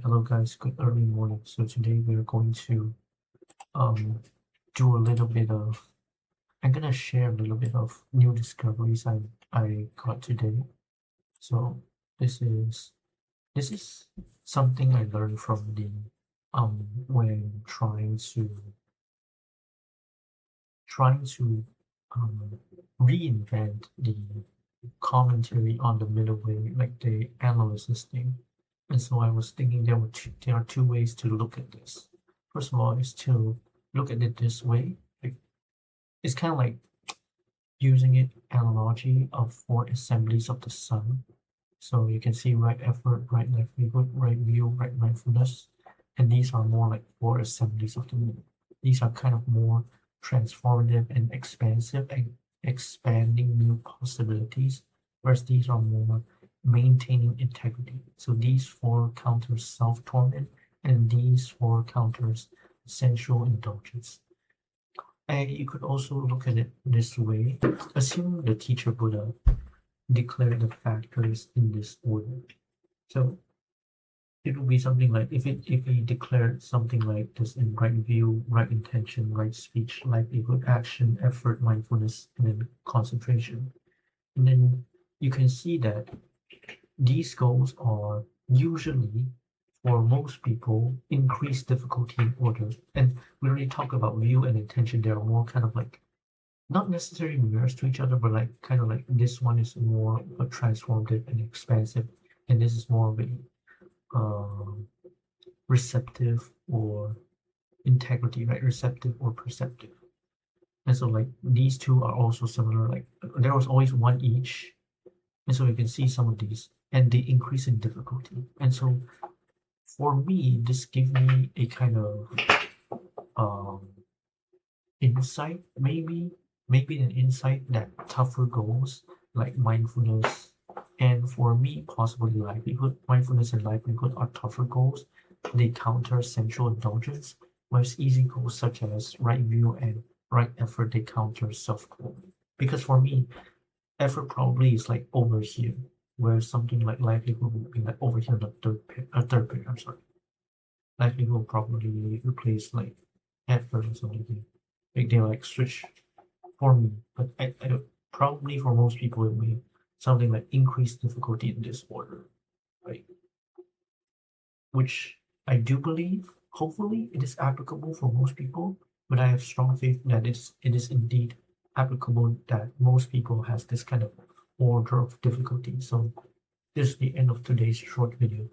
Hello guys, good early morning. So today we're going to um do a little bit of I'm gonna share a little bit of new discoveries I got today. So this is this is something I learned from the when trying to reinvent the commentary on the middle way, like the analysis thing. And so I was thinking there are two ways to look at this. First of all, is to look at it this way. Like, it's kind of like using it analogy of four assemblies of the sun. So you can see right effort, right livelihood, right view, right mindfulness. And these are more like four assemblies of the moon. These are kind of more transformative and expansive and expanding new possibilities, whereas these are more maintaining integrity. So these four counters self-torment, and these four counters sensual indulgence. And you could also look at it this way. Assume the teacher Buddha declared the factors in this order. So it would be something like if he declared something like this in right view, right intention, right speech, livelihood, action, effort, mindfulness, and then concentration. And then you can see that these goals are usually, for most people, increased difficulty in order. And we already talked about view and intention. They are more kind of like not necessarily mirrors to each other, but like kind of like this one is more a transformative and expansive, and this is more of a receptive or integrity, right? Receptive or perceptive. And so like these two are also similar. Like there was always one each, and so you can see some of these, and they increase in difficulty. And so for me, this gave me a kind of um, insight, maybe an insight that tougher goals like mindfulness, and for me possibly livelihood, mindfulness and livelihood are tougher goals. They counter sensual indulgence, whereas easy goals such as right view and right effort, they counter self-glory. Because for me, effort probably is like over here, where something like livelihood would be like over here in the third pair, I'm sorry. Livelihood will probably replace like effort or something. Like they like switch for me, but I probably for most people it will be something like increased difficulty in this order, right? Which I do believe, hopefully, it is applicable for most people, but I have strong faith that it is indeed applicable that most people has this kind of order of difficulty. So this is the end of today's short video.